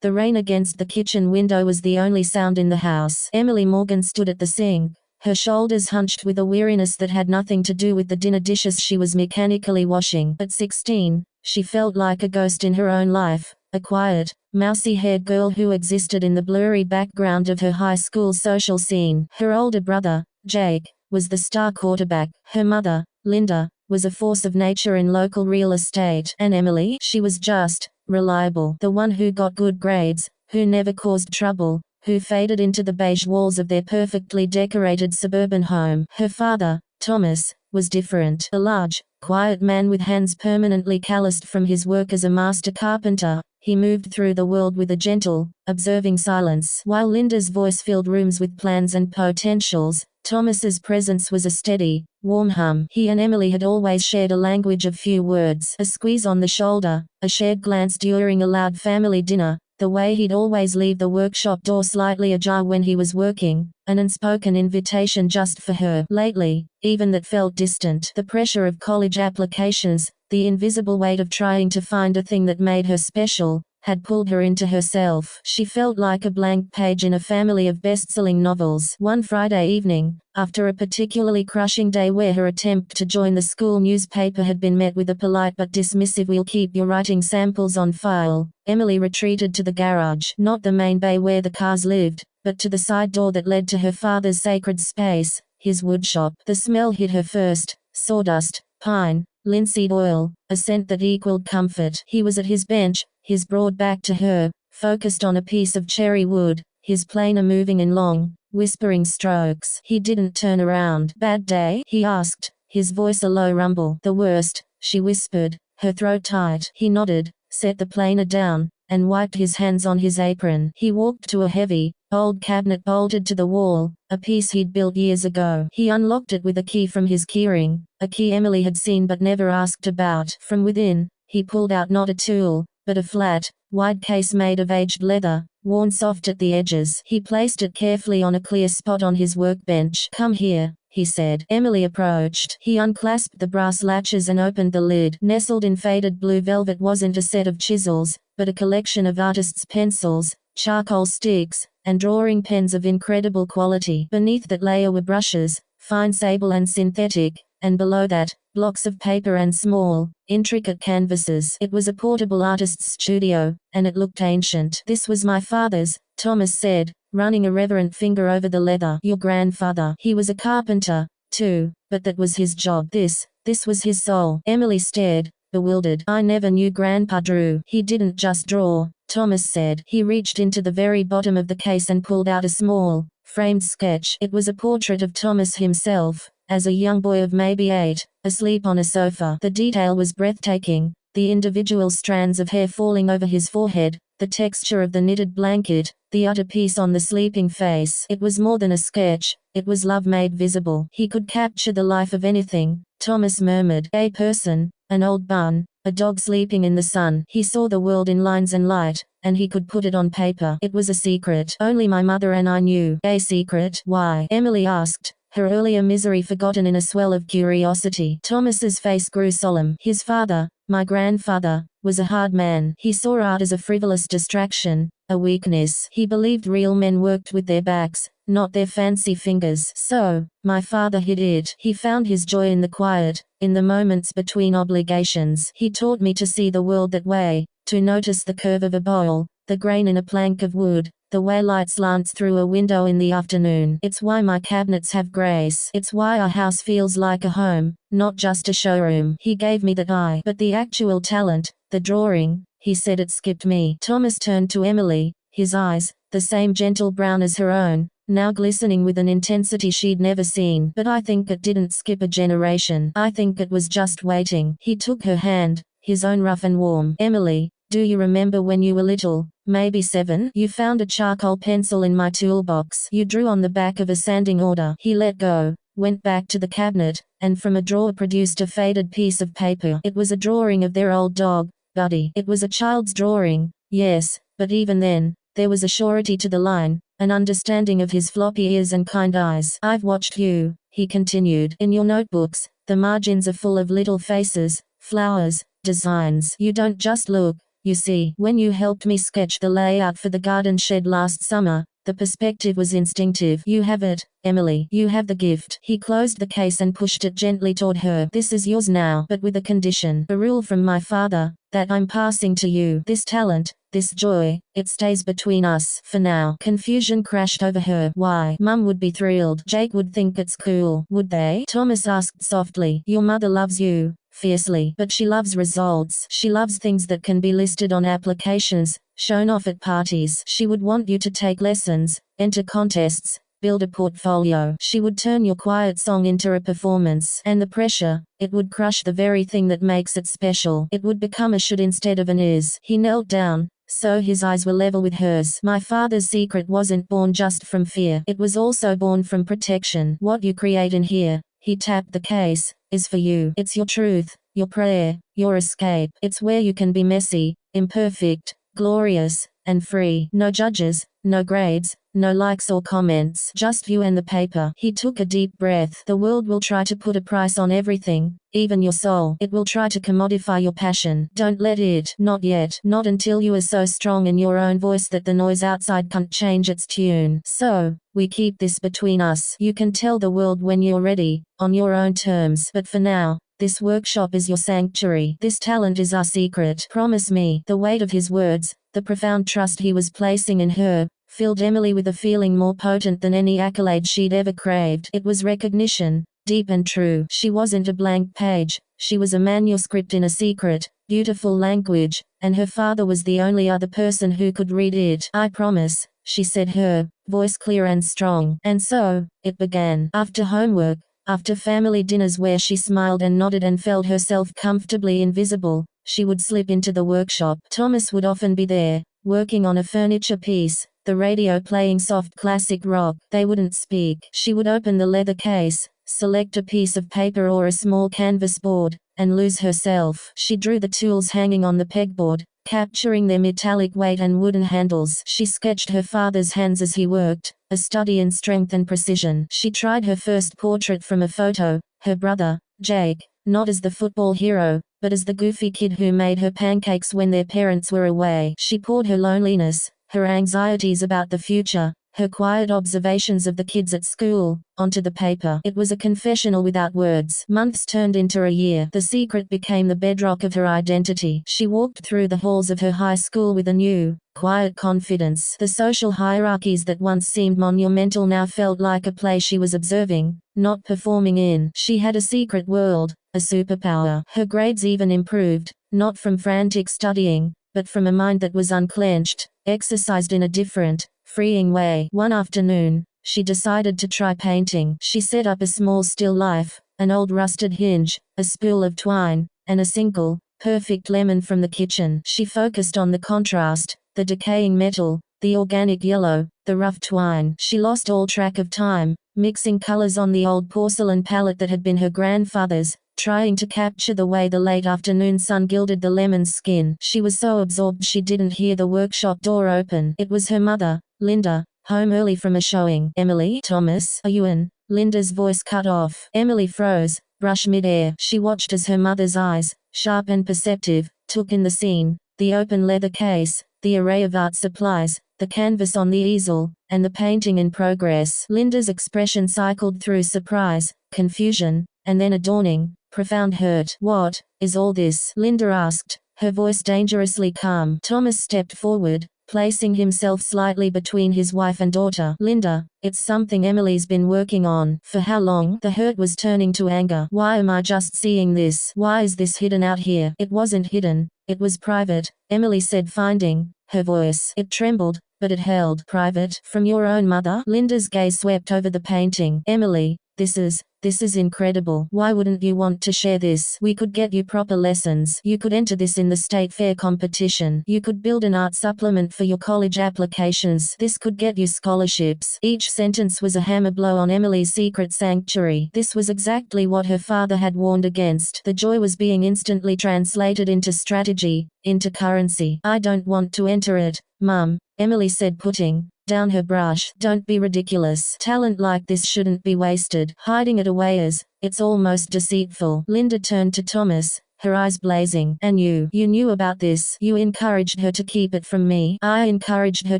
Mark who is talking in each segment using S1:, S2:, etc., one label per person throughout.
S1: The rain against the kitchen window was the only sound in the house. Emily Morgan stood at the sink, her shoulders hunched with a weariness that had nothing to do with the dinner dishes she was mechanically washing. At 16, she felt like a ghost in her own life, a quiet, mousy-haired girl who existed in the blurry background of her high school social scene. Her older brother, Jake, was the star quarterback. Her mother, Linda, was a force of nature in local real estate. And Emily, she was just reliable. The one who got good grades, who never caused trouble, who faded into the beige walls of their perfectly decorated suburban home. Her father, Thomas, was different. A large, quiet man with hands permanently calloused from his work as a master carpenter, he moved through the world with a gentle, observing silence. While Linda's voice filled rooms with plans and potentials, Thomas's presence was a steady, warm hum. He and Emily had always shared a language of few words. A squeeze on the shoulder, a shared glance during a loud family dinner, the way he'd always leave the workshop door slightly ajar when he was working, an unspoken invitation just for her. Lately, even that felt distant. The pressure of college applications, the invisible weight of trying to find a thing that made her special, had pulled her into herself. She felt like a blank page in a family of best-selling novels. One Friday evening, after a particularly crushing day where her attempt to join the school newspaper had been met with a polite but dismissive "we'll keep your writing samples on file," Emily retreated to the garage. Not the main bay where the cars lived, but to the side door that led to her father's sacred space, his woodshop. The smell hit her first: sawdust, pine, linseed oil, a scent that equaled comfort. He was at his bench, his broad back to her, focused on a piece of cherry wood, his planer moving in long, whispering strokes. He didn't turn around. "Bad day?" he asked, his voice a low rumble. "The worst," she whispered, her throat tight. He nodded, set the planer down, and wiped his hands on his apron. He walked to a heavy, old cabinet bolted to the wall, a piece he'd built years ago. He unlocked it with a key from his keyring, a key Emily had seen but never asked about. From within, he pulled out not a tool, but a flat, wide case made of aged leather, worn soft at the edges. He placed it carefully on a clear spot on his workbench. "Come here," he said. Emily approached. He unclasped the brass latches and opened the lid. Nestled in faded blue velvet wasn't a set of chisels, but a collection of artists' pencils, charcoal sticks, and drawing pens of incredible quality. Beneath that layer were brushes, fine sable and synthetic, and below that, blocks of paper and small, intricate canvases. It was a portable artist's studio, and it looked ancient. "This was my father's," Thomas said, running a reverent finger over the leather. "Your grandfather. He was a carpenter, too, but that was his job. This was his soul." Emily stared, bewildered. "I never knew Grandpa drew." "He didn't just draw," Thomas said. He reached into the very bottom of the case and pulled out a small, framed sketch. It was a portrait of Thomas himself, as a young boy of maybe 8, asleep on a sofa. The detail was breathtaking, the individual strands of hair falling over his forehead, the texture of the knitted blanket, the utter peace on the sleeping face. It was more than a sketch, it was love made visible. "He could capture the life of anything," Thomas murmured. "A person, an old barn, a dog sleeping in the sun. He saw the world in lines and light, and he could put it on paper. It was a secret. Only my mother and I knew." "A secret? Why?" Emily asked, her earlier misery forgotten in a swell of curiosity. Thomas's face grew solemn. "His father, my grandfather, was a hard man. He saw art as a frivolous distraction, a weakness. He believed real men worked with their backs, not their fancy fingers. So, my father hid it. He found his joy in the quiet, in the moments between obligations. He taught me to see the world that way, to notice the curve of a bowl, the grain in a plank of wood, the way light slants through a window in the afternoon. It's why my cabinets have grace. It's why our house feels like a home, not just a showroom." He gave me that eye. "But the actual talent, the drawing," he said, "it skipped me." Thomas turned to Emily, his eyes, the same gentle brown as her own, now glistening with an intensity she'd never seen. "But I think it didn't skip a generation. I think it was just waiting." He took her hand, his own rough and warm. "Emily, do you remember when you were little, maybe 7? You found a charcoal pencil in my toolbox. You drew on the back of a sanding order." He let go, went back to the cabinet, and from a drawer produced a faded piece of paper. It was a drawing of their old dog, Buddy. It was a child's drawing, yes, but even then, there was a surety to the line, an understanding of his floppy ears and kind eyes. "I've watched you," he continued. "In your notebooks, the margins are full of little faces, flowers, designs. You don't just look, You see, when you helped me sketch the layout for the garden shed last summer, the perspective was instinctive. You have it, Emily. You have the gift. He closed the case and pushed it gently toward her. This is yours now, but with a condition. A rule from my father, that I'm passing to you. This talent, this joy, it stays between us, for now. Confusion crashed over her. Why? Mum would be thrilled. Jake would think it's cool. Would they? Thomas asked softly. Your mother loves you, fiercely. But she loves results. She loves things that can be listed on applications, shown off at parties. She would want you to take lessons, enter contests, build a portfolio. She would turn your quiet song into a performance. And the pressure, it would crush the very thing that makes it special. It would become a should instead of an is. He knelt down, so his eyes were level with hers. My father's secret wasn't born just from fear. It was also born from protection. What you create in here, he tapped the case, is for you. It's your truth, your prayer, your escape. It's where you can be messy, imperfect, glorious, and free. No judges, no grades, no likes or comments. Just you and the paper. He took a deep breath. The world will try to put a price on everything, even your soul. It will try to commodify your passion. Don't let it. Not yet. Not until you are so strong in your own voice that the noise outside can't change its tune. So, we keep this between us. You can tell the world when you're ready, on your own terms. But for now, this workshop is your sanctuary. This talent is our secret. Promise me. The weight of his words, the profound trust he was placing in her, filled Emily with a feeling more potent than any accolade she'd ever craved. It was recognition, deep and true. She wasn't a blank page, she was a manuscript in a secret, beautiful language, and her father was the only other person who could read it. I promise, she said, her voice clear and strong. And so, it began. After homework, after family dinners where she smiled and nodded and felt herself comfortably invisible, she would slip into the workshop. Thomas would often be there, working on a furniture piece, the radio playing soft classic rock. They wouldn't speak. She would open the leather case, select a piece of paper or a small canvas board, and lose herself. She drew the tools hanging on the pegboard, capturing their metallic weight and wooden handles. She sketched her father's hands as he worked, a study in strength and precision. She tried her first portrait from a photo, her brother, Jake, not as the football hero, but as the goofy kid who made her pancakes when their parents were away. She poured her loneliness, her anxieties about the future, her quiet observations of the kids at school, onto the paper. It was a confessional without words. Months turned into a year. The secret became the bedrock of her identity. She walked through the halls of her high school with a new, quiet confidence. The social hierarchies that once seemed monumental now felt like a play she was observing, not performing in. She had a secret world, a superpower. Her grades even improved, not from frantic studying, but from a mind that was unclenched, exercised in a different, freeing way. One afternoon, she decided to try painting. She set up a small still life, an old rusted hinge, a spool of twine, and a single, perfect lemon from the kitchen. She focused on the contrast, the decaying metal, the organic yellow, the rough twine. She lost all track of time, mixing colors on the old porcelain palette that had been her grandfather's, trying to capture the way the late afternoon sun gilded the lemon's skin. She was so absorbed she didn't hear the workshop door open. It was her mother, Linda, home early from a showing. Emily? Thomas? Are you in? Linda's voice cut off. Emily froze, brush midair. She watched as her mother's eyes, sharp and perceptive, took in the scene, the open leather case, the array of art supplies, the canvas on the easel, and the painting in progress. Linda's expression cycled through surprise, confusion, and then a dawning, profound hurt. What is all this? Linda asked, her voice dangerously calm. Thomas stepped forward, placing himself slightly between his wife and daughter. Linda, it's something Emily's been working on. For how long? The hurt was turning to anger. Why am I just seeing this? Why is this hidden out here? It wasn't hidden, it was private, Emily said, finding her voice. It trembled, but it held. Private? From your own mother? Linda's gaze swept over the painting. Emily, this is incredible. Why wouldn't you want to share this? We could get you proper lessons. You could enter this in the state fair competition. You could build an art supplement for your college applications. This could get you scholarships. Each sentence was a hammer blow on Emily's secret sanctuary. This was exactly what her father had warned against. The joy was being instantly translated into strategy, into currency. I don't want to enter it, Mum, Emily said, putting down her brush. Don't be ridiculous. Talent like this shouldn't be wasted. Hiding it away it's almost deceitful. Linda turned to Thomas, her eyes blazing. And you knew about this. You encouraged her to keep it from me. I encouraged her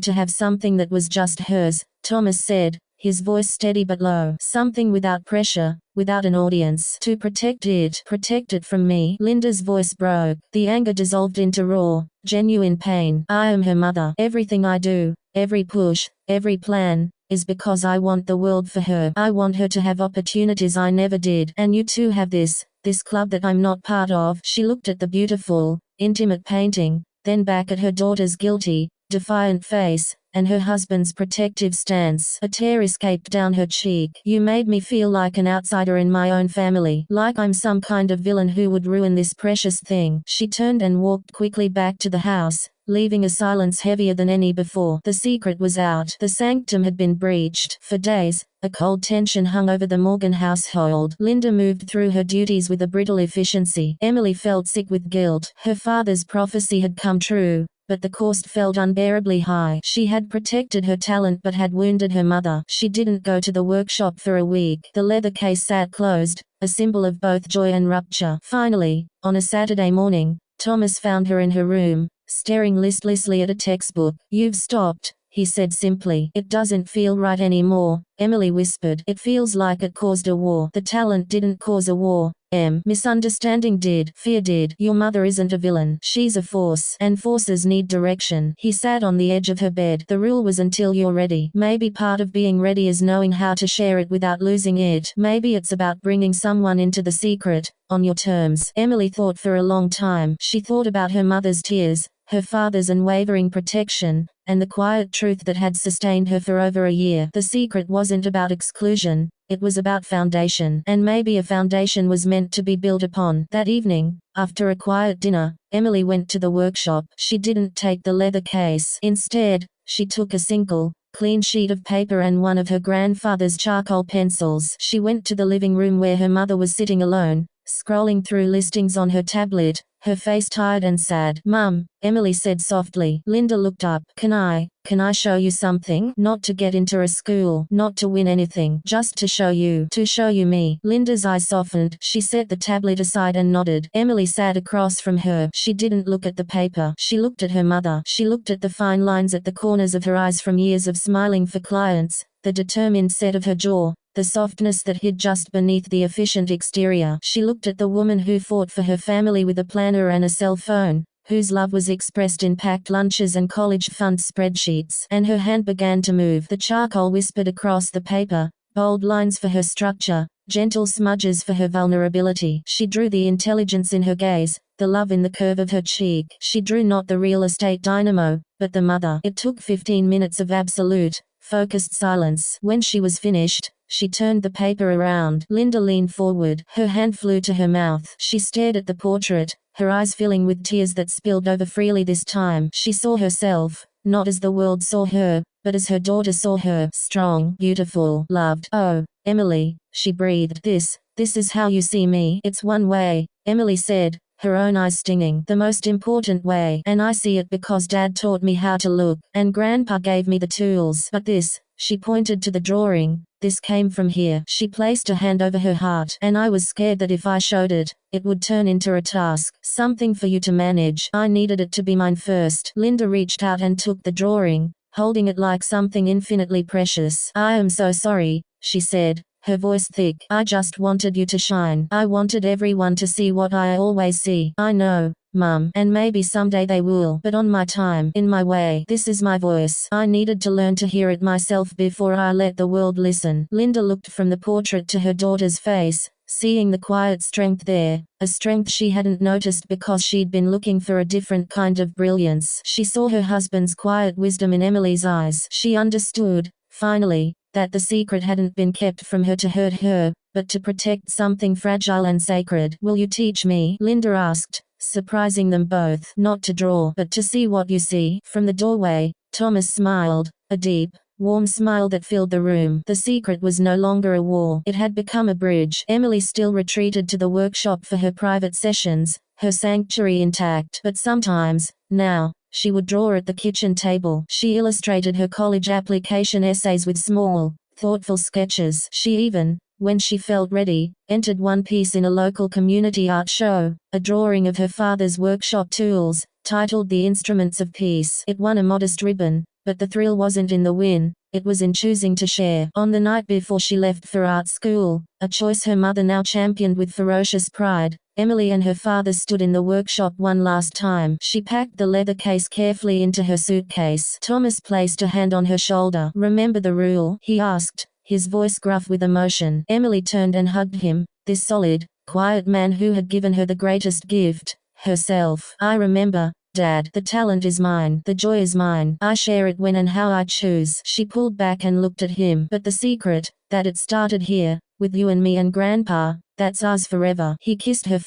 S1: to have something that was just hers, Thomas said, his voice steady but low. Something without pressure, without an audience. To protect it from me. Linda's voice broke. The anger dissolved into raw, genuine pain. I am her mother. Everything I do, every push, every plan, is because I want the world for her. I want her to have opportunities I never did. And you too have this club that I'm not part of. She looked at the beautiful, intimate painting, then back at her daughter's guilty, defiant face, and her husband's protective stance. A tear escaped down her cheek. You made me feel like an outsider in my own family, like I'm some kind of villain who would ruin this precious thing. She turned and walked quickly back to the house, leaving a silence heavier than any before. The secret was out. The sanctum had been breached. For days, a cold tension hung over the Morgan household. Linda moved through her duties with a brittle efficiency. Emily felt sick with guilt. Her father's prophecy had come true, but the cost felt unbearably high. She had protected her talent but had wounded her mother. She didn't go to the workshop for a week. The leather case sat closed, a symbol of both joy and rupture. Finally, on a Saturday morning, Thomas found her in her room, staring listlessly at a textbook. You've stopped, he said simply. It doesn't feel right anymore, Emily whispered. It feels like it caused a war. The talent didn't cause a war, Em. Misunderstanding did. Fear did. Your mother isn't a villain. She's a force. And forces need direction. He sat on the edge of her bed. The rule was until you're ready. Maybe part of being ready is knowing how to share it without losing it. Maybe it's about bringing someone into the secret, on your terms. Emily thought for a long time. She thought about her mother's tears, her father's unwavering protection, and the quiet truth that had sustained her for over a year. The secret wasn't about exclusion, it was about foundation. And maybe a foundation was meant to be built upon. That evening, after a quiet dinner, Emily went to the workshop. She didn't take the leather case. Instead, she took a single, clean sheet of paper and one of her grandfather's charcoal pencils. She went to the living room where her mother was sitting alone, scrolling through listings on her tablet, her face tired and sad. Mum, Emily said softly. Linda looked up. Can I show you something? Not to get into a school, not to win anything, just to show you me. Linda's eyes softened. She set the tablet aside and nodded. Emily sat across from her. She didn't look at the paper. She looked at her mother. She looked at the fine lines at the corners of her eyes from years of smiling for clients, the determined set of her jaw, the softness that hid just beneath the efficient exterior. She looked at the woman who fought for her family with a planner and a cell phone, whose love was expressed in packed lunches and college fund spreadsheets. And her hand began to move. The charcoal whispered across the paper, bold lines for her structure, gentle smudges for her vulnerability. She drew the intelligence in her gaze, the love in the curve of her cheek. She drew not the real estate dynamo, but the mother. It took 15 minutes of absolute, focused silence. When she was finished, she turned the paper around. Linda leaned forward. Her hand flew to her mouth. She stared at the portrait, her eyes filling with tears that spilled over freely this time. She saw herself, not as the world saw her, but as her daughter saw her. Strong, beautiful, loved. Oh, Emily, she breathed. This is how you see me. It's one way, Emily said, her own eyes stinging. The most important way. And I see it because Dad taught me how to look, and Grandpa gave me the tools. But this, she pointed to the drawing, this came from here. She placed a hand over her heart. And I was scared that if I showed it, it would turn into a task, something for you to manage. I needed it to be mine first. Linda reached out and took the drawing, holding it like something infinitely precious. I am so sorry, she said, her voice thick. I just wanted you to shine. I wanted everyone to see what I always see. I know, Mum, and maybe someday they will, but on my time, in my way. This is my voice. I needed to learn to hear it myself before I let the world listen. Linda looked from the portrait to her daughter's face, seeing the quiet strength there, a strength she hadn't noticed because she'd been looking for a different kind of brilliance. She saw her husband's quiet wisdom in Emily's eyes. She understood, finally, that the secret hadn't been kept from her to hurt her, but to protect something fragile and sacred. Will you teach me? Linda asked, surprising them both. Not to draw, but to see what you see. From the doorway, Thomas smiled, a deep, warm smile that filled the room. The secret was no longer a wall. It had become a bridge. Emily still retreated to the workshop for her private sessions, her sanctuary intact. But sometimes, now, she would draw at the kitchen table. She illustrated her college application essays with small, thoughtful sketches. She even, when she felt ready, entered one piece in a local community art show, a drawing of her father's workshop tools, titled The Instruments of Peace. It won a modest ribbon, but the thrill wasn't in the win, it was in choosing to share. On the night before she left for art school, a choice her mother now championed with ferocious pride, Emily and her father stood in the workshop one last time. She packed the leather case carefully into her suitcase. Thomas placed a hand on her shoulder. "Remember the rule?" he asked, his voice gruff with emotion. Emily turned and hugged him, this solid, quiet man who had given her the greatest gift, herself. "I remember, Dad. The talent is mine. The joy is mine. I share it when and how I choose." She pulled back and looked at him. "But the secret, that it started here, with you and me and Grandpa, that's ours forever." He kissed her